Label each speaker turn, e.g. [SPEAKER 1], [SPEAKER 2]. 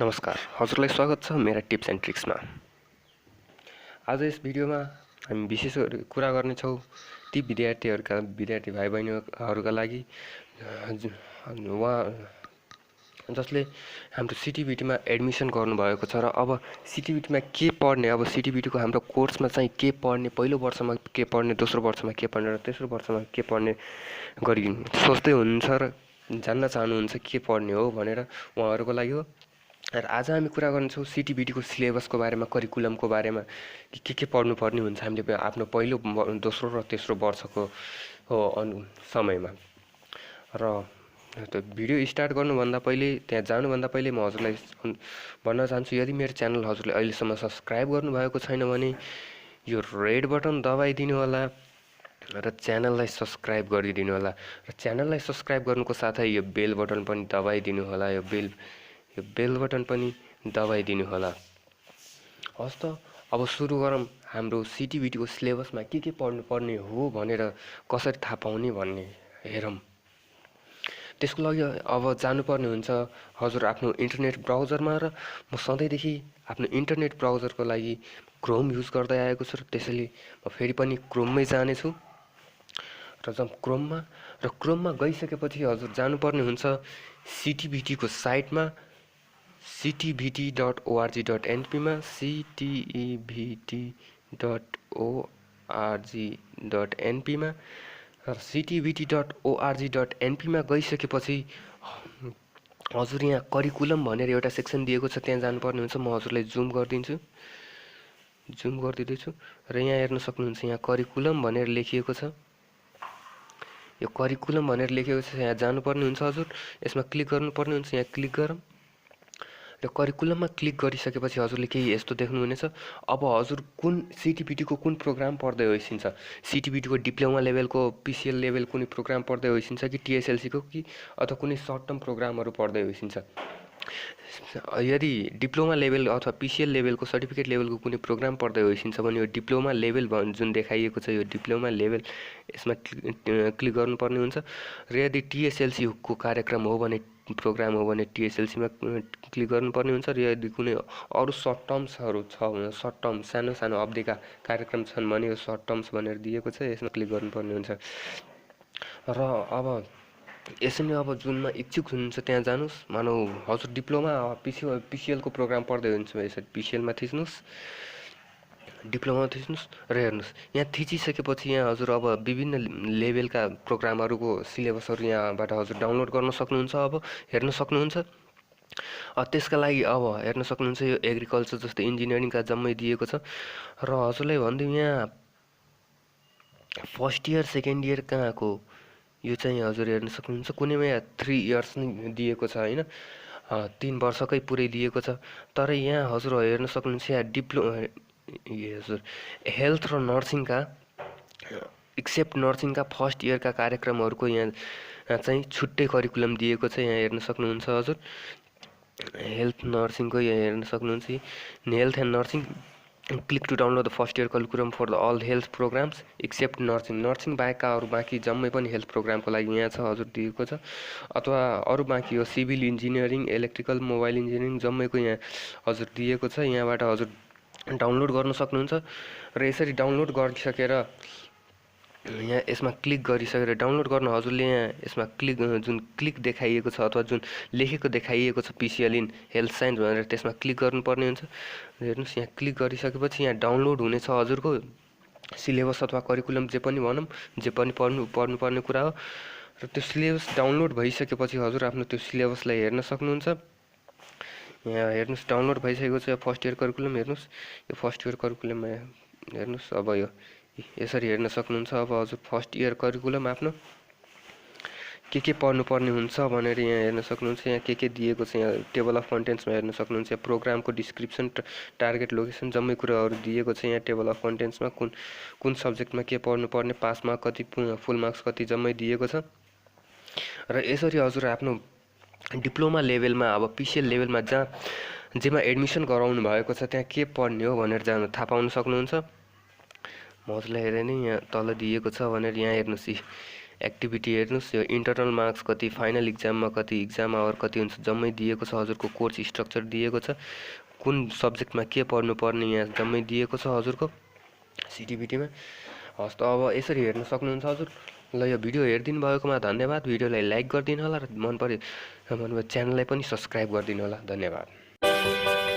[SPEAKER 1] नमस्कार, हजुरलाई स्वागत छ मेरा टिप्स एन्ड ट्रिक्समा। आज यस भिडियोमा हामी विशेष गरी कुरा गर्नेछौँ ती विद्यार्थी भाइ बहिनीहरूका लागि जसले हाम्रो CTEVT एडमिसन गर्नुभएको छ र अब CTEVT के पढ्ने, अब CTEVT हाम्रो कोर्समा चाहिँ के पढ्ने, पहिलो वर्षमा के पढ्ने, दोस्रो वर्षमा के पढ्ने र तेस्रो वर्षमा के पढ्ने गरी सोच्दै हुनुहुन्छ र जान्न चाहनुहुन्छ के पढ्ने हो भनेर उहाँहरूको लागि हो। र आज हामी कुरा गर्नेछौँ CTEVT सिलेबसको बारेमा, करिकुलमको बारेमा के पढ्नुपर्ने हुन्छ हामीले आफ्नो पहिलो, दोस्रो र तेस्रो वर्षको समयमा। र त्यो भिडियो स्टार्ट गर्नुभन्दा पहिले, त्यहाँ जानुभन्दा पहिले म हजुरलाई भन्न चाहन्छु, यदि मेरो च्यानल हजुरले अहिलेसम्म सब्सक्राइब गर्नुभएको छैन भने यो रेड बटन दबाइदिनु होला र च्यानललाई सब्सक्राइब गरिदिनु होला। र च्यानललाई सब्सक्राइब गर्नुको साथै यो बेल बटन पनि दबाइदिनु होला, यो बेल बटन पनि दबाइदिनु होला। हस् त, अब सुरु गरौँ हाम्रो CTEVT सिलेबसमा के पढ्नुपर्ने हो भनेर कसरी थाहा पाउने भन्ने हेरौँ। त्यसको लागि अब जानुपर्ने हुन्छ हजुर आफ्नो इन्टरनेट ब्राउजरमा, र म सधैँदेखि आफ्नो इन्टरनेट ब्राउजरको लागि क्रोम युज गर्दै आएको छु, र त्यसैले म फेरि पनि क्रोममै जानेछु। र क्रोममा गइसकेपछि हजुर जानुपर्ने हुन्छ CTEVT साइटमा, ctevt.org.np मा, ctevt.org.np मा। र ctevt.org.np मा गइसकेपछि हजुर यहाँ करिकुलम भनेर एउटा सेक्सन दिएको छ, त्यहाँ जानुपर्ने हुन्छ। म हजुरलाई जुम गरिदिँदैछु र यहाँ हेर्न सक्नुहुन्छ, यहाँ करिकुलम भनेर लेखिएको छ। यो करिकुलम भनेर लेखेको छ, यहाँ जानुपर्ने हुन्छ हजुर। यसमा क्लिक गर्नुपर्ने हुन्छ, यहाँ क्लिक गरौँ। र करिकुलममा क्लिक गरिसकेपछि हजुरले केही यस्तो देख्नुहुनेछ। अब हजुर CTEVT कुन प्रोग्राम पढ्दै होइसिन्छ, CTEVT डिप्लोमा लेभलको, PCL लेभल कुनै प्रोग्राम पढ्दै होइसिन्छ कि TSLC कि अथवा कुनै सर्ट टर्म प्रोग्रामहरू पढ्दै होइसिन्छ। यदि डिप्लोमा लेभल अथवा PCL लेभलको, सर्टिफिकेट लेभलको कुनै प्रोग्राम पढ्दै होइसिन्छ भने यो डिप्लोमा लेभल जुन देखाइएको छ, यो डिप्लोमा लेभल, यसमा क्लिक गर्नुपर्ने हुन्छ। र यदि TSLC को कार्यक्रम हो भने, प्रोग्राम हो भने TSLC मा क्लिक गर्नुपर्ने हुन्छ। र यदि कुनै अरू सर्ट टर्म्सहरू छ भने, सर्ट टर्म सानो सानो अवधिका कार्यक्रम छन् भने यो सर्ट टर्म्स भनेर दिएको छ, यसमा क्लिक गर्नुपर्ने हुन्छ। र अब यसरी नै अब जुनमा इच्छुक हुनुहुन्छ त्यहाँ जानुहोस्। मानौ हजुर डिप्लोमा PCL को प्रोग्राम पढ्दै हुनुहुन्छ, यसरी PCL मा थिच्नुहोस्, डिप्लोमा थिच्नुहोस् र हेर्नुहोस्। यहाँ थिचिसकेपछि यहाँ हजुर अब विभिन्न लेभलका प्रोग्रामहरूको सिलेबसहरू यहाँबाट हजुर डाउनलोड गर्न सक्नुहुन्छ। अब हेर्न सक्नुहुन्छ। त्यसका लागि अब हेर्न सक्नुहुन्छ, यो एग्रिकल्चर जस्तै इन्जिनियरिङका जम्मै दिएको छ। र हजुरलाई भनिदिउँ, यहाँ फर्स्ट इयर सेकेन्ड इयर कहाँको यो चाहिँ हजुर हेर्न सक्नुहुन्छ। कुनैमा यहाँ 3 इयर्स नै दिएको छ, होइन, 3 वर्षकै पुरै दिएको छ। तर यहाँ हजुर हेर्न सक्नुहुन्छ, यहाँ हजुर हेल्थ र नर्सिङका, एक्सेप्ट नर्सिङका फर्स्ट इयरका कार्यक्रमहरूको यहाँ चाहिँ छुट्टै करिकुलम दिएको छ। यहाँ हेर्न सक्नुहुन्छ हजुर, हेल्थ नर्सिङको यहाँ हेर्न सक्नुहुन्छ, health and nursing, click to download the first year curriculum for the all health programs except nursing बाहेकका अरू बाँकी जम्मै पनि हेल्थ प्रोग्रामको लागि यहाँ छ हजुर दिएको छ। अथवा अरू बाँकी यो civil engineering, electrical, mobile engineering जम्मैको यहाँ हजुर दिएको छ। यहाँबाट हजुर डाउनलोड गर्न सक्नुहुन्छ। र यसरी डाउनलोड गरिसकेर यहाँ यसमा क्लिक गरिसकेर डाउनलोड गर्न हजुरले यहाँ यसमा जुन क्लिक देखाइएको छ अथवा जुन लेखेको देखाइएको छ PCL इन हेल्थ साइन्स भनेर, त्यसमा क्लिक गर्नुपर्ने हुन्छ। हेर्नुहोस्, यहाँ क्लिक गरिसकेपछि यहाँ डाउनलोड हुनेछ हजुरको सिलेबस अथवा करिकुलम, जे पनि भनौँ, जे पनि पढ्नुपर्ने कुरा हो। र त्यो सिलेबस डाउनलोड भइसकेपछि हजुर आफ्नो त्यो सिलेबसलाई हेर्न सक्नुहुन्छ। यहाँ हेर्नुहोस्, डाउनलोड भइसकेको छ फर्स्ट इयर करिकुलम। हेर्नुहोस्, यो फर्स्ट इयर करिकुलममा हेर्नुहोस्, अब यो यसरी हेर्न सक्नुहुन्छ। अब हजुर फर्स्ट इयर करिकुलम आफ्नो के पढ्नुपर्ने हुन्छ भनेर यहाँ हेर्न सक्नुहुन्छ। यहाँ के दिएको छ, यहाँ टेबल अफ कन्टेन्ट्समा हेर्न सक्नुहुन्छ। यहाँ प्रोग्रामको डिस्क्रिप्सन, टार्गेट लोकेसन जम्मै कुराहरू दिएको छ। यहाँ टेबल अफ कन्टेन्ट्समा कुन सब्जेक्टमा के पढ्नुपर्ने, पास मार्क कति, फुल मार्क्स कति जम्मै दिएको छ। र यसरी हजुर आफ्नो डिप्लोमा लेभलमा, अब PCL लेभलमा जेमा एडमिसन गराउनु भएको छ त्यहाँ के पढ्ने हो भनेर थाहा पाउन सक्नुहुन्छ। म हजुरलाई हेरेँ नि, यहाँ तल दिएको छ भनेर यहाँ हेर्नुहोस्, एक्टिभिटी हेर्नुहोस्, यो इन्टरनल मार्क्स कति, फाइनल इक्जाममा कति, इक्जाम आवर कति हुन्छ, जम्मै दिएको छ। हजुरको कोर्स स्ट्रक्चर दिएको छ, कुन सब्जेक्टमा के पढ्नुपर्ने यहाँ जम्मै दिएको छ हजुरको CTEVT मा। हस् त अब यसरी हेर्न सक्नुहुन्छ हजुर। ल यो भिडियो हेरिदिनु भएकोमा धन्यवाद। भिडियोलाई लाइक गरिदिनु होला र मन पऱ्यो च्यानललाई पनि सब्सक्राइब गरिदिनु होला। धन्यवाद।